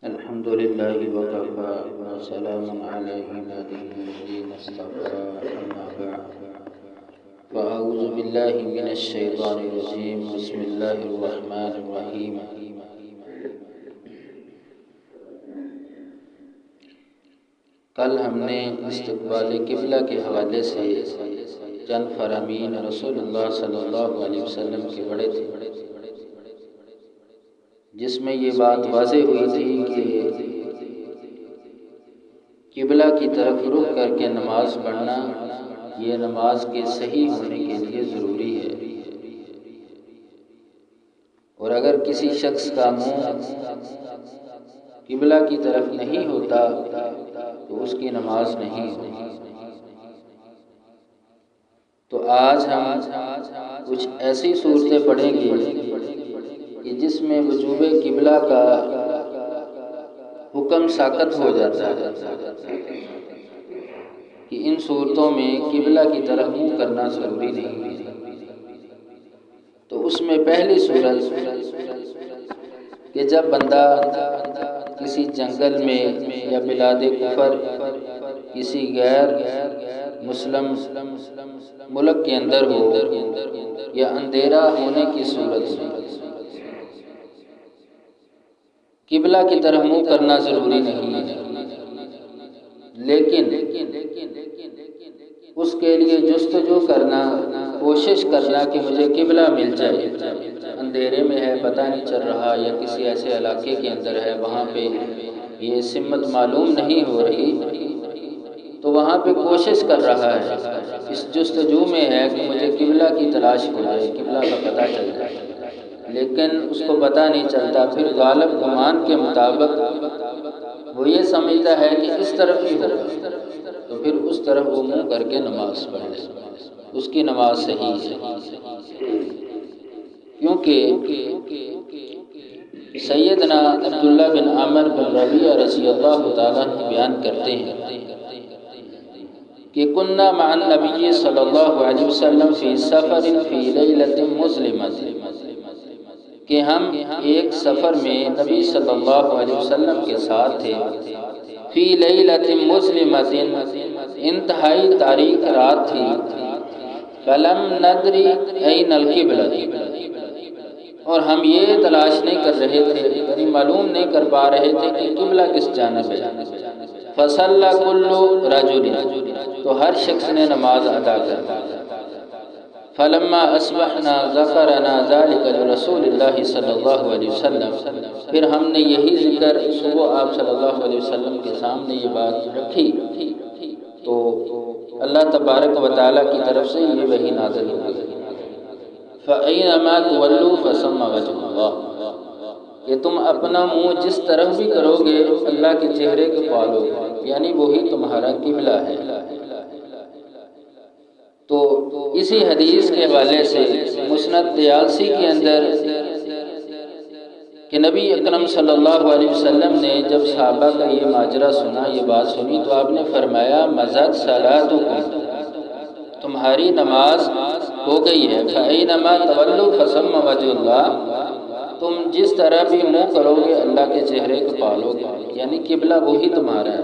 الحمد لله وكفى وسلام على عباده الذين اصطفى أما بعد فأعوذ بالله من الشيطان الرجيم بسم الله الرحمن الرحيم کل ہم نے استقبال قبلہ کے حوالے سے چند فرامین رسول اللہ صلی اللہ علیہ وسلم کے پڑھے تھے، جس میں یہ بات واضح ہوئی تھی کہ قبلہ کی طرف رخ کر کے نماز پڑھنا یہ نماز کے صحیح ہونے کے لیے ضروری ہے، اور اگر کسی شخص کا منہ قبلہ کی طرف نہیں ہوتا تو اس کی نماز نہیں ہوتی۔ تو آج ہم کچھ ایسی صورتیں پڑھیں گے کہ جس میں وجوب قبلہ کا حکم ساقط ہو جاتا ہے کہ ان صورتوں میں قبلہ کی طرف منہ کرنا ضروری نہیں ہے۔ تو اس میں پہلی صورت کہ جب بندہ کسی جنگل میں یا بلاد کفر کسی غیر مسلم ملک کے اندر ہو یا اندھیرا ہونے کی صورت میں قبلہ کی طرف منہ کرنا ضروری نہیں ہے، لیکن اس کے لیے جستجو کرنا، کوشش کرنا کہ مجھے قبلہ مل جائے، اندھیرے میں ہے، پتہ نہیں چل رہا، یا کسی ایسے علاقے کے اندر ہے وہاں پہ یہ سمت معلوم نہیں ہو رہی، تو وہاں پہ کوشش کر رہا ہے، اس جستجو میں ہے کہ مجھے قبلہ کی تلاش ہو جائے، قبلہ کا پتہ چل جائے، لیکن اس کو پتہ نہیں چلتا، پھر غالب گمان کے مطابق وہ یہ سمجھتا ہے کہ اس طرف ہی ہوگا، تو پھر اس طرف وہ منہ کر کے نماز پڑھ لے، اس کی نماز صحیح ہے۔ کیونکہ سیدنا عبداللہ بن عامر بن ربیعہ رضی اللہ تعالیٰ عنہ بیان کرتے ہیں کہ کننا مع النبی صلی اللہ علیہ وسلم فی سفر فی لیلۃ مظلمۃ، کہ ہم ایک سفر میں نبی صلی اللہ علیہ وسلم کے ساتھ تھے، فی لیلۃ مظلمۃ، انتہائی تاریک رات تھی، فلم ندری این القبلۃ، اور ہم یہ تلاش نہیں کر رہے تھے، یعنی معلوم نہیں کر پا رہے تھے کہ قبلہ کس جانب ہے، فصلی کل رجل، تو ہر شخص نے نماز ادا کر دی، فلما اصبحنا ذکرنا ذلک لرسول اللہ صلی اللہ علیہ وسلم، پھر ہم نے یہی ذکر صبح آپ صلی اللہ علیہ وسلم کے سامنے یہ بات رکھی، تو اللہ تبارک و تعالیٰ کی طرف سے یہ وحی نازل ہو گئی، فَأَيْنَمَا تُوَلُّوا فَثَمَّ وَجْهُ اللَّهِ، کہ تم اپنا منہ جس طرف بھی کرو گے اللہ کے چہرے کے پالو گے، یعنی وہی تمہارا قبلہ ہے۔ تو اسی حدیث کے حوالے سے مسند طیالسی کے اندر کہ نبی اکرم صلی اللہ علیہ وسلم نے جب صحابہ کا یہ ماجرا سنا، یہ بات سنی، تو آپ نے فرمایا مَزَدْ صَلَاتُكُمْ، تمہاری نماز ہو گئی ہے، فَأَيْنَمَا تَوَلُّوا فَثَمَّ وَجْهُ اللَّهِ، تم جس طرح بھی منہ کرو گے اللہ کے چہرے کو پالو گے، یعنی قبلہ وہی تمہارا ہے۔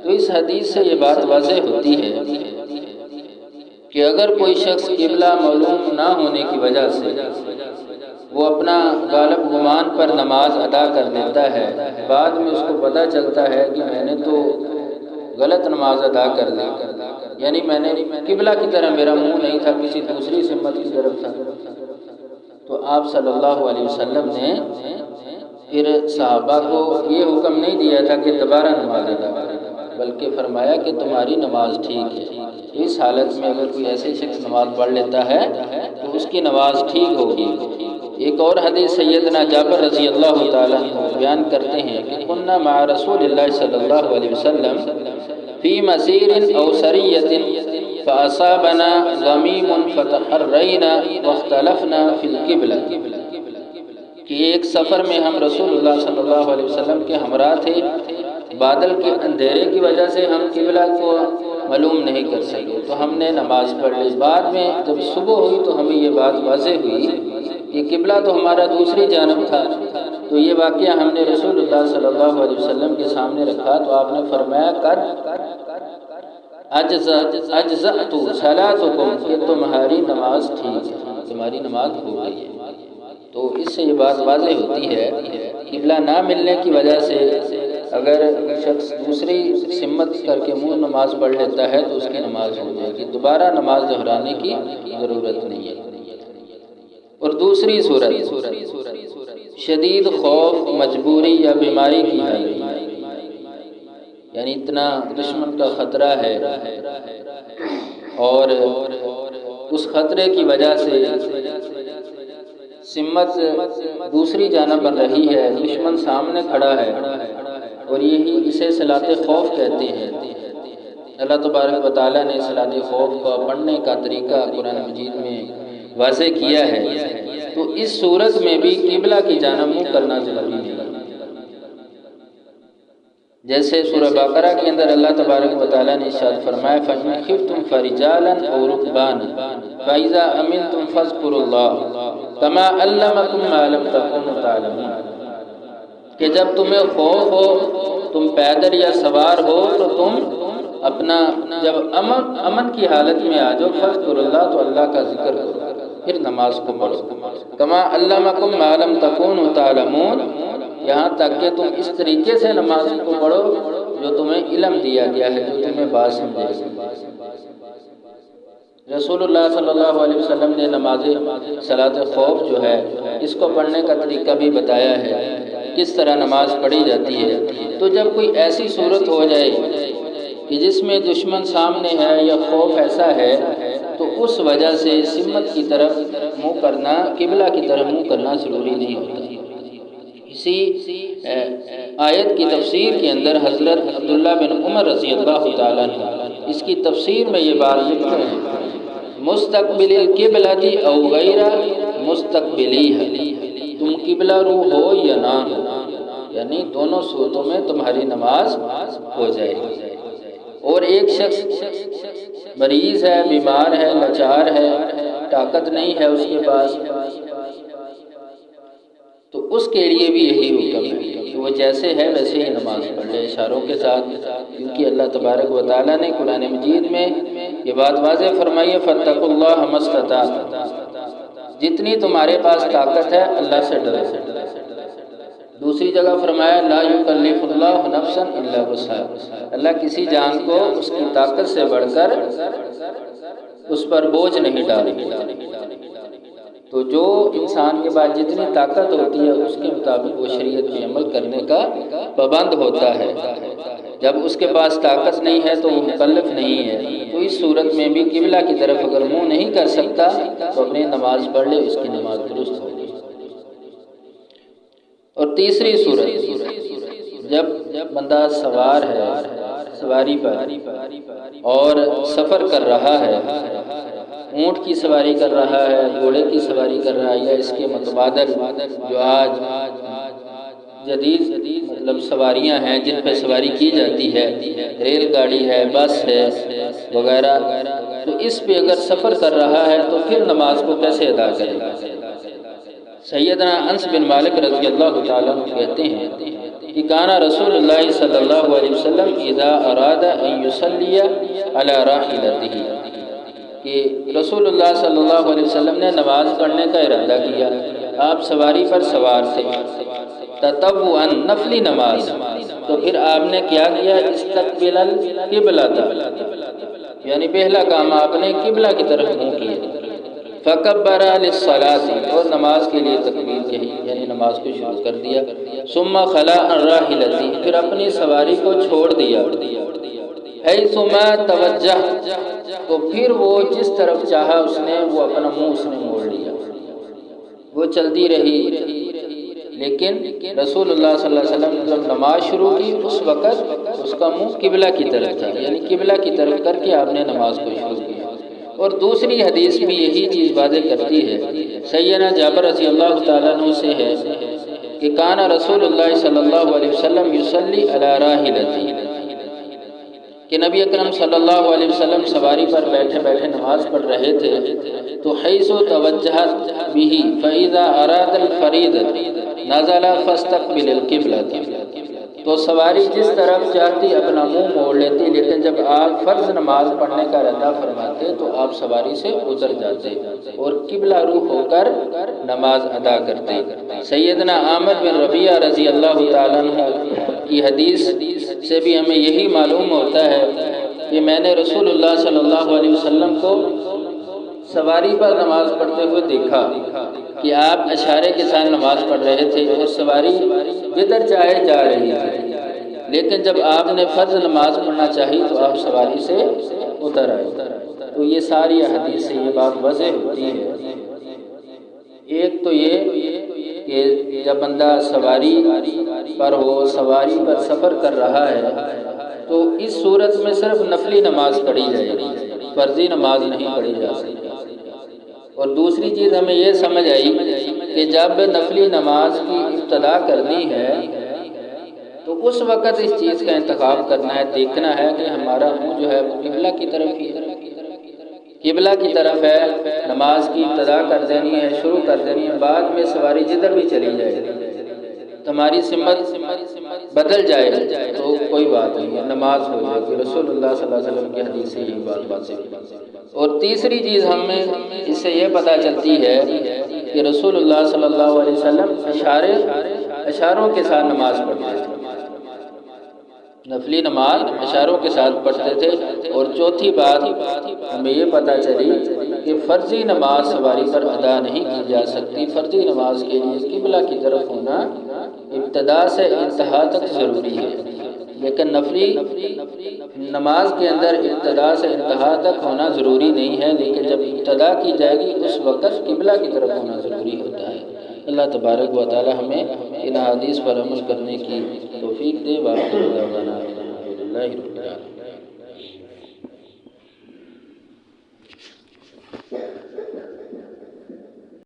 تو اس حدیث سے یہ بات واضح ہوتی ہے کہ اگر کوئی شخص قبلہ معلوم نہ ہونے کی وجہ سے وہ اپنا غالب گمان پر نماز ادا کر لیتا ہے، بعد میں اس کو پتہ چلتا ہے کہ میں نے تو غلط نماز ادا کر دی، یعنی میں نے قبلہ کی طرح میرا منہ نہیں تھا، کسی دوسری سمت کی طرف تھا، تو آپ صلی اللہ علیہ وسلم نے پھر صحابہ کو یہ حکم نہیں دیا تھا کہ دوبارہ نماز ادا کریں، بلکہ فرمایا کہ تمہاری نماز ٹھیک ہے۔ اس حالت میں اگر کوئی ایسے شخص نماز پڑھ لیتا ہے تو اس کی نماز ٹھیک ہوگی۔ ایک اور حدیث سیدنا جابر رضی اللہ تعالیٰ عنہ بیان کرتے ہیں کہ كنا مع رسول اللہ صلی اللہ علیہ وسلم فی مسیر او سریۃ فاصابنا غمیم فتحرینا واختلفنا فی القبلہ، کہ ایک سفر میں ہم رسول اللہ صلی اللہ علیہ وسلم کے ہمراہ تھے، بادل کے اندھیرے کی وجہ سے ہم قبلہ کو معلوم نہیں کر سکے، تو ہم نے نماز پڑھ لی، بعد میں جب صبح ہوئی تو ہمیں یہ بات واضح ہوئی کہ قبلہ تو ہمارا دوسری جانب تھا، تو یہ واقعہ ہم نے رسول اللہ صلی اللہ علیہ وسلم کے سامنے رکھا تو آپ نے فرمایا اجزأت صلاتکم کہ تمہاری نماز ٹھیک ہے، تمہاری نماز ہو گئی ہے۔ تو اس سے یہ بات واضح ہوتی ہے قبلہ نہ ملنے کی وجہ سے اگر شخص دوسری سمت کر کے منہ نماز پڑھ لیتا ہے تو اس کی نماز ہو جائے گی، دوبارہ نماز دہرانے کی ضرورت نہیں ہے۔ اور دوسری صورت شدید خوف، مجبوری یا بیماری کی حالت، یعنی اتنا دشمن کا خطرہ ہے اور اس خطرے کی وجہ سے سمت دوسری جانب بن رہی ہے، دشمن سامنے کھڑا ہے، اور یہی اسے صلاۃ خوف کہتے ہیں۔ اللہ تبارک و تعالیٰ نے صلاۃ خوف کا پڑھنے کا طریقہ قرآن مجید میں واضح کیا ہے۔ تو اس صورت میں بھی قبلہ کی جانب منہ کرنا ضروری ہے، جیسے سورہ بقرہ کے اندر اللہ تبارک و تعالیٰ نے ارشاد فرمایا فَإِنْ خِفْتُمْ فَرِجَالًا أَوْ رُكْبَانًا فَإِذَا أَمِنْتُمْ فَاذْكُرُوا اللَّهَ كَمَا عَلَّمَكُم مَّا لَمْ تَكُونُوا تَعْلَمُونَ کہ جب تمہیں خوف ہو، تم پیدل یا سوار ہو تو تم اپنا جب امن کی حالت میں آ جاؤ فاذکروا اللہ تو اللہ کا ذکر کرو، پھر نماز کو پڑھو۔ کما علمکم ما لم تکونوا تعلمون، یہاں تک کہ تم اس طریقے سے نماز کو پڑھو جو تمہیں علم دیا گیا ہے، جو تمہیں بات سمجھے گی۔ رسول اللہ صلی اللہ علیہ وسلم نے نماز صلاۃ خوف جو ہے اس کو پڑھنے کا طریقہ بھی بتایا ہے، کس طرح نماز پڑھی جاتی ہے۔ تو جب کوئی ایسی صورت ہو جائے کہ جس میں دشمن سامنے ہے یا خوف ایسا ہے تو اس وجہ سے سمت کی طرف منہ کرنا، قبلہ کی طرف منہ کرنا ضروری نہیں ہوتا۔ اسی آیت کی تفسیر کے اندر حضرت عبداللہ بن عمر رضی اللہ تعالیٰ عنہ اس کی تفسیر میں یہ بات لکھتے ہیں مستقبل القبلۃ او غیر مستقبلیہ، تم قبلہ رو ہو یا نہ ہو، یعنی دونوں صورتوں میں تمہاری نماز ہو جائے گی۔ اور ایک شخص مریض ہے، بیمار ہے، لاچار ہے، طاقت نہیں ہے اس کے پاس، تو اس کے لیے بھی یہی حکم ہے کہ وہ جیسے ہے ویسے ہی نماز پڑھ لے اشاروں کے ساتھ، کیونکہ اللہ تبارک و تعالیٰ نے قرآن مجید میں یہ بات واضح فرمائی ہے فاتقوا اللہ ما استطعتم، جتنی تمہارے پاس طاقت ہے اللہ سے ڈرو۔ دوسری جگہ فرمایا لا یکلف اللہ نفسا الا وسعها، اللہ کسی جان کو اس کی طاقت سے بڑھ کر اس پر بوجھ نہیں ڈالے گا۔ تو جو انسان کے پاس جتنی طاقت ہوتی ہے اس کے مطابق وہ شریعت میں عمل کرنے کا پابند ہوتا ہے، جب اس کے پاس طاقت نہیں ہے تو وہ مکلف نہیں ہے۔ تو اس صورت میں بھی قبلہ کی طرف اگر منہ نہیں کر سکتا تو اپنی نماز پڑھ لے، اس کی نماز درست ہوگی۔ اور تیسری صورت جب بندہ سوار ہے، سواری پر اور سفر کر رہا ہے، اونٹ کی سواری کر رہا ہے، گھوڑے کی سواری کر رہا ہے، یا اس کے متبادل جو آج جدید مطلب سواریاں ہیں جن پہ سواری کی جاتی ہے، ریل گاڑی ہے، بس ہے وغیرہ، تو اس پہ اگر سفر کر رہا ہے تو پھر نماز کو کیسے ادا کرے گا؟ سیدنا انس بن مالک رضی اللہ تعالیٰ عنہ کہتے ہیں کہ کان رسول اللہ صلی اللہ علیہ وسلم اذا اراد ان یصلی علی راحلتہ، کہ رسول اللہ صلی اللہ علیہ وسلم نے نماز پڑھنے کا ارادہ کیا، آپ سواری پر سوار تھے، تطوعا نفلی نماز، تو پھر آپ نے کیا کیا استقبل القبلۃ، یعنی پہلا کام آپ نے قبلہ کی طرف منہ کیا، فکبر للصلاۃ، اور نماز کے لیے تکبیر کہی، یعنی نماز کو شروع کر دیا، ثم خلا عن راحلتہ، پھر اپنی سواری کو چھوڑ دیا، حیثما توجہ، تو پھر وہ جس طرف چاہا اس نے وہ اپنا منہ اس نے موڑ لیا، وہ چلتی رہی، لیکن رسول اللہ صلی اللہ علیہ وسلم نے جب نماز شروع کی اس وقت اس کا منہ قبلہ کی طرف تھا، یعنی قبلہ کی طرف کر کے آپ نے نماز کو شروع کیا۔ اور دوسری حدیث بھی یہی چیز واضح کرتی ہے، سیدنا جابر رضی اللہ تعالیٰ عنہ سے ہے کہ کان رسول اللہ صلی اللہ علیہ وسلم یصلی علی راحلتہ، کہ نبی اکرم صلی اللہ علیہ وسلم سواری پر بیٹھے بیٹھے نماز پڑھ رہے تھے، تو حیث توجہت بہ فاذا اراد الفریض، نزل فاستقبل القبلۃ، تو سواری جس طرف چاہتی اپنا منہ موڑ لیتی، لیکن جب آپ فرض نماز پڑھنے کا ارادہ فرماتے تو آپ سواری سے اتر جاتے اور قبلہ رو ہو کر نماز ادا کرتے۔ سیدنا عامر بن ربیعہ رضی اللہ تعالیٰ عنہ کی حدیث سے بھی ہمیں یہی معلوم ہوتا ہے کہ میں نے رسول اللہ صلی اللہ علیہ وسلم کو سواری پر نماز پڑھتے ہوئے دیکھا کہ آپ اشارے کے ساتھ نماز پڑھ رہے تھے اور سواری جدھر چاہے جا رہی تھی، لیکن جب آپ نے فرض نماز پڑھنا چاہی تو آپ سواری سے اتر آئے۔ تو یہ ساری حدیث سے یہ بات واضح ہوتی ہے، ایک تو یہ کہ جب بندہ سواری پر ہو، سواری پر سفر کر رہا ہے، تو اس صورت میں صرف نفلی نماز پڑھی جائے گی، فرضی نماز نہیں پڑھی جا سکتی۔ اور دوسری چیز ہمیں یہ سمجھ آئی کہ جب نفلی نماز کی ابتدا کرنی ہے تو اس وقت اس چیز کا انتخاب کرنا ہے، دیکھنا ہے کہ ہمارا منہ جو ہے وہ قبلہ کی طرف ہی ہے، قبلہ کی طرف ہے، نماز کی ابتدا کر دینی ہے، شروع کر دینی ہے، بعد میں سواری جدھر بھی چلی جائے تو ہماری سمت بدل جائے تو کوئی بات نہیں ہے، نماز ہو جائے گی۔ رسول اللہ صلی اللہ علیہ وسلم کی حدیث سے یہی بات واضح ہے۔ اور تیسری چیز ہمیں اس سے یہ پتہ چلتی ہے کہ رسول اللہ صلی اللہ علیہ وسلم اشاروں کے ساتھ نماز پڑھتے تھے، نفلی نماز اشاروں کے ساتھ پڑھتے تھے۔ اور چوتھی بات ہمیں یہ پتہ چلی کہ فرضی نماز سواری پر ادا نہیں کی جا سکتی، فرضی نماز کے لیے قبلہ کی طرف ہونا ابتدا سے انتہا تک ضروری ہے، لیکن نفلی نماز کے اندر ابتدا سے انتہا تک ہونا ضروری نہیں ہے، لیکن جب ابتدا کی جائے گی اس وقت قبلہ کی طرف ہونا ضروری ہوتا ہے۔ اللہ تبارک و تعالی ہمیں ان حدیث پر عمل کرنے کی توفیق دے۔ وآخر دعوانا الحمدللہ رب العالمین۔